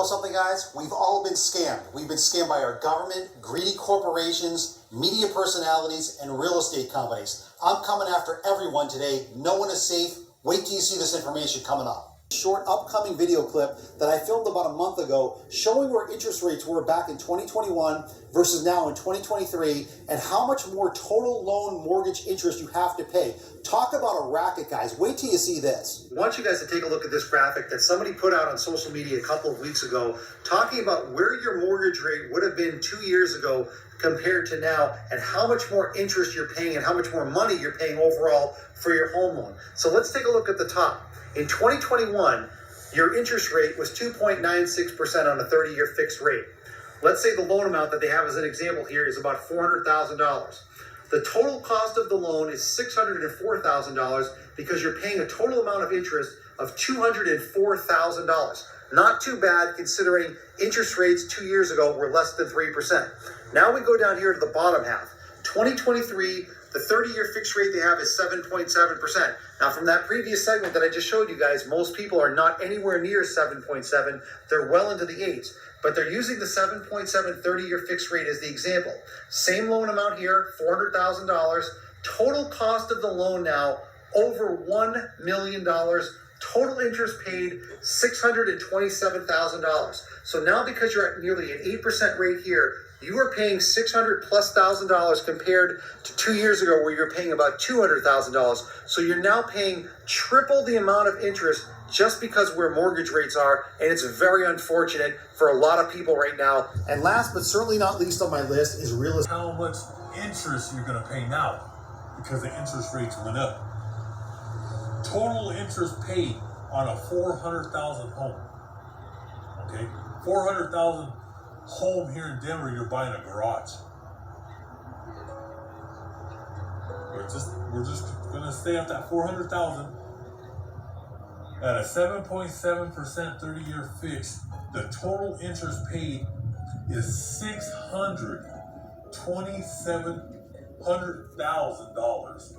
know something, guys? We've all been scammed. We've been scammed by our government, greedy corporations, media personalities, and real estate companies. I'm coming after everyone today. No one is safe. Wait till you see this information coming up. Short upcoming video clip that I filmed about a month ago showing where interest rates were back in 2021 versus now in 2023 and how much more total loan mortgage interest you have to pay. Talk about a racket, guys. Wait till you see this. I want you guys to take a look at this graphic that somebody put out on social media a couple of weeks ago talking about where your mortgage rate would have been 2 years ago compared to now and how much more interest you're paying and how much more money you're paying overall for your home loan. So let's take a look at the top. In 2021, your interest rate was 2.96% on a 30-year fixed rate. Let's say the loan amount that they have as an example here is about $400,000. The total cost of the loan is $604,000 because you're paying a total amount of interest of $204,000. Not too bad considering interest rates 2 years ago were less than 3%. Now we go down here to the bottom half. 2023, the 30-year fixed rate they have is 7.7%. Now, from that previous segment that I just showed you guys, most people are not anywhere near 7.7. They're well into the 8s. But they're using the 7.7 30-year fixed rate as the example. Same loan amount here, $400,000. Total cost of the loan now, over $1 million. Total interest paid, $627,000. So now because you're at nearly an 8% rate here, you are paying $600,000+ compared to 2 years ago where you're paying about $200,000. So you're now paying triple the amount of interest just because where mortgage rates are, and it's very unfortunate for a lot of people right now. And last but certainly not least on my list is real estate. How much interest you're going to pay now because the interest rates went up. Total interest paid on a $400,000 home. Okay, $400,000 home here in Denver, you're buying a garage. We're just gonna stay at that $400,000 at a 7.7% 30-year fix. The total interest paid is $627,000.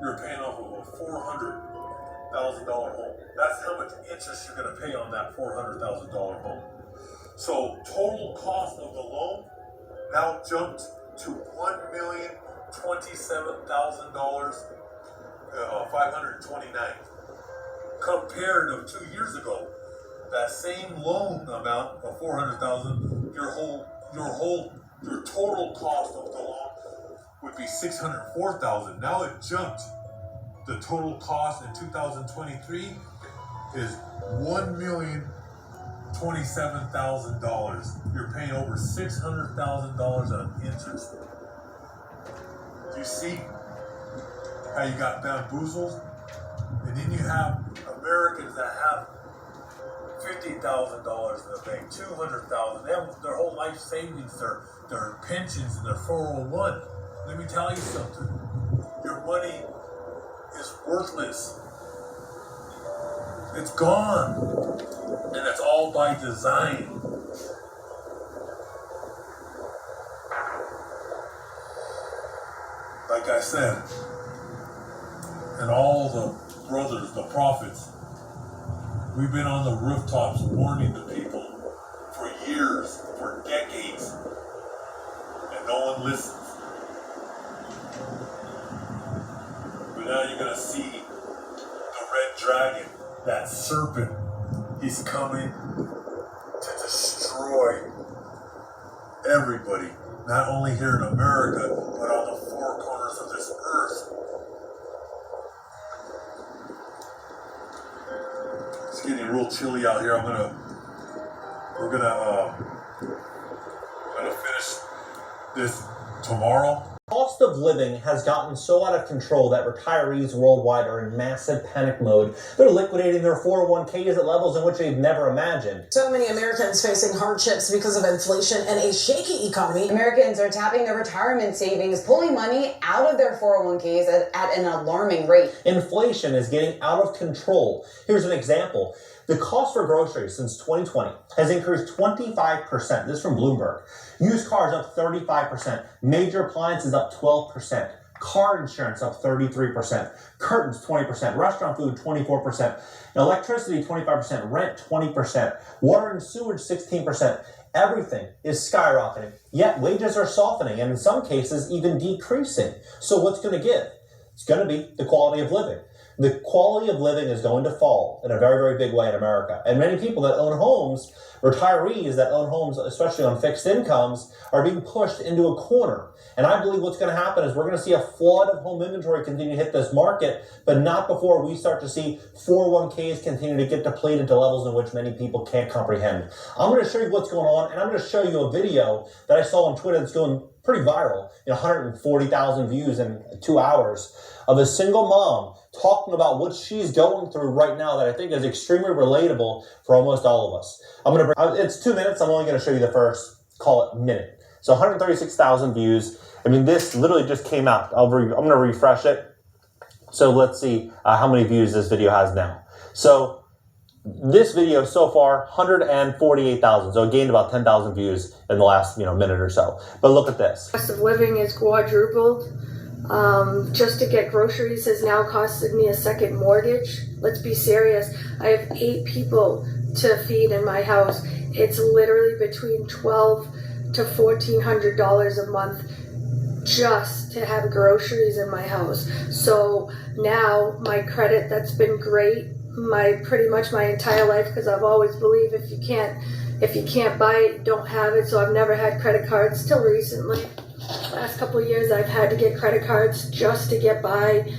You're paying off of a $400,000 home. That's how much interest you're gonna pay on that $400,000 home. So total cost of the loan now jumped to $1,027,000, 529. Compared to 2 years ago, that same loan amount of $400,000, your total cost of the loan would be $604,000. Now it jumped. The total cost in 2023 is $1,027,000. You're paying over $600,000 on interest. Do you see how you got bamboozled? And then you have Americans that have $50,000 in the bank, $200,000. They have their whole life savings, their pensions, and their 401. Let me tell you something. Your money is worthless. It's gone. And it's all by design. Like I said, and all the brothers, the prophets, we've been on the rooftops warning the people for years, for decades, and no one listens. But now you're going to see the red dragon, that serpent. He's coming to destroy everybody, not only here in America, but on the four corners of this earth. It's getting real chilly out here. We're gonna finish this tomorrow. Cost of living has gotten so out of control that retirees worldwide are in massive panic mode. They're liquidating their 401ks at levels in which they've never imagined. So many Americans facing hardships because of inflation and a shaky economy. Americans are tapping their retirement savings, pulling money out of their 401ks at an alarming rate. Inflation is getting out of control. Here's an example. The cost for groceries since 2020 has increased 25%. This is from Bloomberg. Used cars up 35%. Major appliances up 12%. Car insurance up 33%. Curtains 20%. Restaurant food 24%. Electricity 25%. Rent 20%. Water and sewage 16%. Everything is skyrocketing. Yet wages are softening and in some cases even decreasing. So what's going to give? It's going to be the quality of living. The quality of living is going to fall in a very, very big way in America. And many people that own homes, retirees that own homes, especially on fixed incomes, are being pushed into a corner. And I believe what's going to happen is we're going to see a flood of home inventory continue to hit this market, but not before we start to see 401ks continue to get depleted to levels in which many people can't comprehend. I'm going to show you what's going on, and I'm going to show you a video that I saw on Twitter that's going pretty viral, 140,000 views in 2 hours, of a single mom talking about what she's going through right now that I think is extremely relatable for almost all of us. It's 2 minutes. I'm only going to show you the first, call it, minute. So 136,000 views. I mean, this literally just came out. I'm going to refresh it. So let's see how many views this video has now. So this video so far, 148,000. So it gained about 10,000 views in the last minute or so. But look at this. Cost of living is quadrupled. Just to get groceries has now costed me a second mortgage. Let's be serious. I have 8 people to feed in my house. It's literally between $1,200 to $1,400 a month just to have groceries in my house. So now my credit, that's been great. Pretty much my entire life, because I've always believed if you can't buy it, don't have it. So I've never had credit cards till recently. Last couple of years I've had to get credit cards just to get by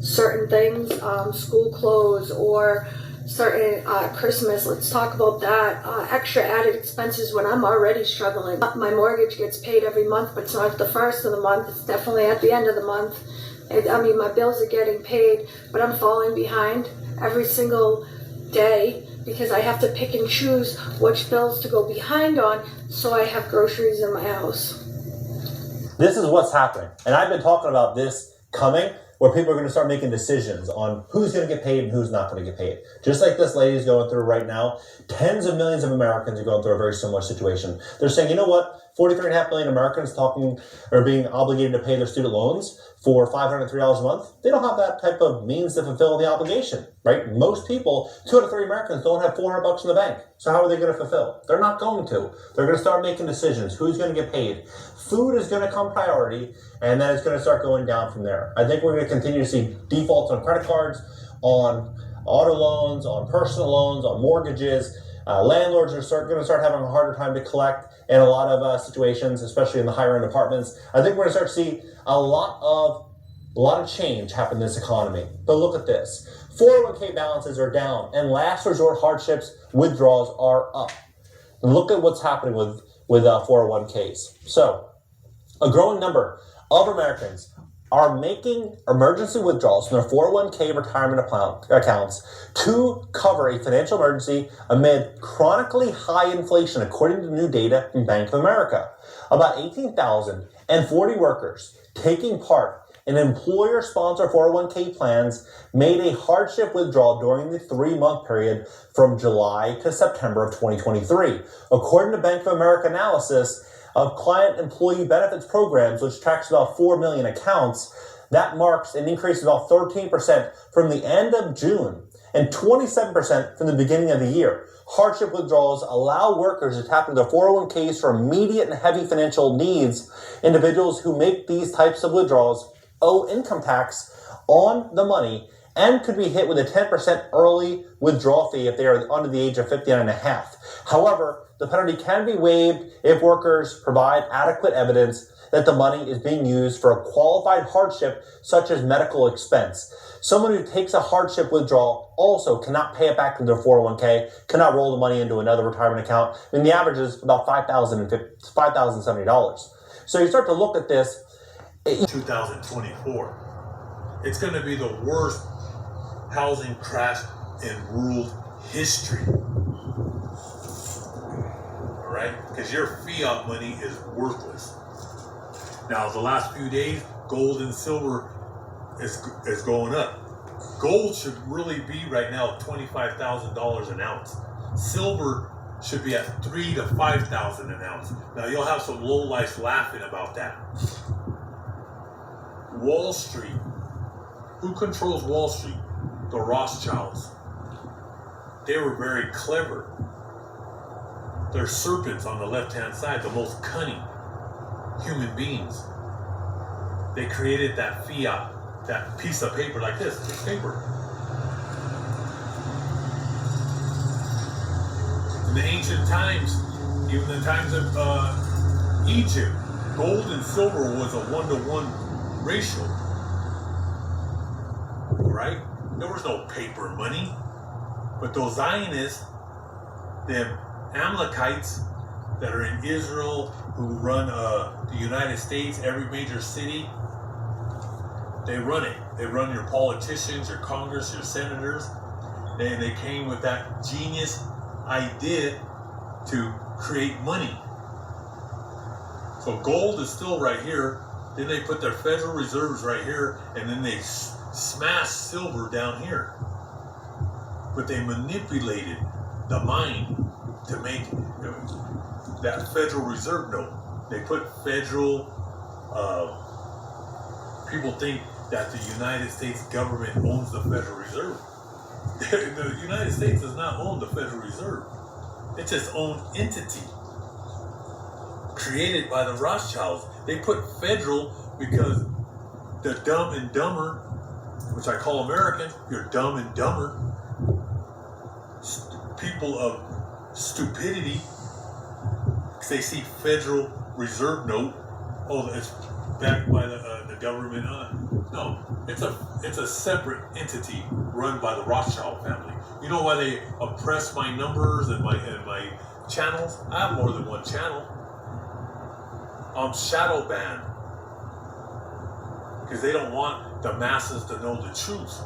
certain things, school clothes or certain Christmas. Let's talk about that. Extra added expenses when I'm already struggling. My mortgage gets paid every month, but it's not at the first of the month. It's definitely at the end of the month. My bills are getting paid, but I'm falling behind every single day because I have to pick and choose which bills to go behind on so I have groceries in my house. This is what's happening. And I've been talking about this coming, where people are going to start making decisions on who's going to get paid and who's not going to get paid. Just like this lady is going through right now, tens of millions of Americans are going through a very similar situation. They're saying, you know what? 43.5 million Americans are being obligated to pay their student loans for $503 a month. They don't have that type of means to fulfill the obligation, right? Most people, 2 out of 3 Americans don't have $400 in the bank. So how are they going to fulfill? They're not going to. They're going to start making decisions. Who's going to get paid? Food is going to come priority, and then it's going to start going down from there. I think we're going to continue to see defaults on credit cards, on auto loans, on personal loans, on mortgages. Landlords are going to start having a harder time to collect in a lot of situations, especially in the higher end apartments. I think we're going to start to see a lot of change happen in this economy. But look at this. 401k balances are down, and last resort hardships withdrawals are up. Look at what's happening with 401ks. So, a growing number of Americans are making emergency withdrawals from their 401k retirement accounts to cover a financial emergency amid chronically high inflation, according to new data from Bank of America. About 18,040 workers taking part in employer-sponsored 401k plans made a hardship withdrawal during the 3-month period from July to September of 2023. According to Bank of America analysis of client employee benefits programs, which tracks about 4 million accounts, that marks an increase of about 13% from the end of June and 27% from the beginning of the year. Hardship withdrawals allow workers to tap into their 401ks for immediate and heavy financial needs. Individuals who make these types of withdrawals owe income tax on the money and could be hit with a 10% early withdrawal fee if they are under the age of 59 and a half. However, the penalty can be waived if workers provide adequate evidence that the money is being used for a qualified hardship such as medical expense. Someone who takes a hardship withdrawal also cannot pay it back to their 401k, cannot roll the money into another retirement account. I mean, the average is about $5,070. So you start to look at this. 2024. It's going to be the worst housing crash in world history. All right? Because your fiat money is worthless. Now, the last few days, gold and silver is going up. Gold should really be right now $25,000 an ounce. Silver should be at $3,000 to $5,000 an ounce. Now, you'll have some lowlifes laughing about that. Wall Street. Who controls Wall Street? The Rothschilds. They were very clever. They're serpents on the left-hand side, the most cunning human beings. They created that fiat, that piece of paper like this paper. In the ancient times, even the times of Egypt, gold and silver was a 1-to-1 ratio. Right? There was no paper money. But those Zionists, them Amalekites that are in Israel, who run the United States, every major city, they run it. They run your politicians, your Congress, your senators. And they came with that genius idea to create money. So gold is still right here. Then they put their Federal Reserves right here, and then they smash silver down here. But they manipulated the mind to make that Federal Reserve note. They put federal, people think that the United States government owns the Federal Reserve. The United States does not own the Federal Reserve. It's its own entity, created by the Rothschilds. They put federal because the Dumb and Dumber, which I call Americans, you're dumb and dumber, people of stupidity, because they see Federal Reserve note, oh, it's backed by the government. No, it's a separate entity run by the Rothschild family. You know why they oppress my numbers and my channels? I have more than one channel. I'm shadow banned because they don't want the masses to know the truth.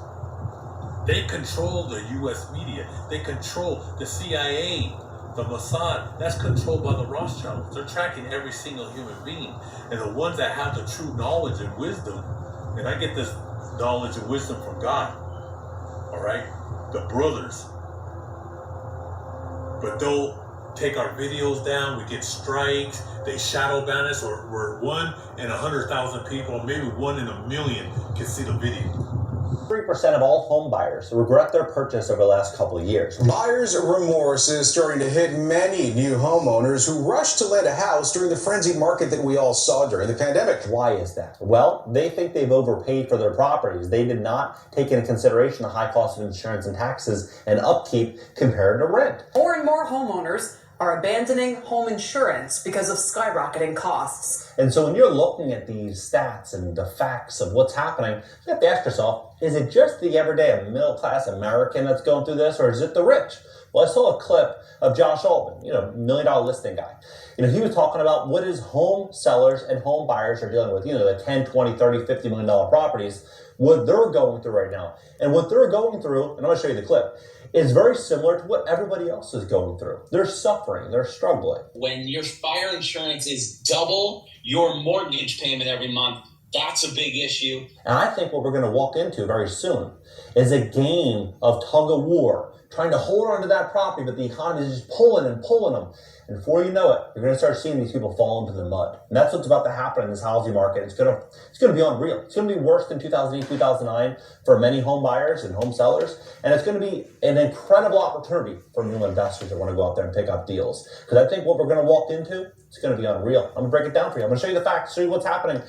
They control the U.S. media. They control the CIA, the Mossad. That's controlled by the Rothschilds. They're tracking every single human being. And the ones that have the true knowledge and wisdom, and I get this knowledge and wisdom from God, all right? The brothers. But they'll take our videos down. We get strikes. They shadow ban us. We're 1 in 100,000 people, maybe 1 in a million can see the video. 3% of all home buyers regret their purchase over the last couple of years. Buyer's remorse is starting to hit many new homeowners who rushed to land a house during the frenzied market that we all saw during the pandemic. Why is that? Well, they think they've overpaid for their properties. They did not take into consideration the high cost of insurance and taxes and upkeep compared to rent. More and more homeowners are abandoning home insurance because of skyrocketing costs. And so when you're looking at these stats and the facts of what's happening, you have to ask yourself, is it just the everyday middle-class American that's going through this, or is it the rich? Well, I saw a clip of Josh Altman, $1 million listing guy. He was talking about what his home sellers and home buyers are dealing with, the 10, 20, 30, $50 million properties, what they're going through right now. And what they're going through, and I'm going to show you the clip, is very similar to what everybody else is going through. They're suffering, they're struggling. When your fire insurance is double your mortgage payment every month, that's a big issue. And I think what we're going to walk into very soon is a game of tug of war, trying to hold on to that property, but the economy is just pulling and pulling them. And before you know it, you're going to start seeing these people fall into the mud. And that's what's about to happen in this housing market. It's going to be unreal. It's going to be worse than 2008, 2009 for many home buyers and home sellers. And it's going to be an incredible opportunity for new investors that want to go out there and pick up deals. Because I think what we're going to walk into, it's going to be unreal. I'm going to break it down for you. I'm going to show you the facts, show you what's happening.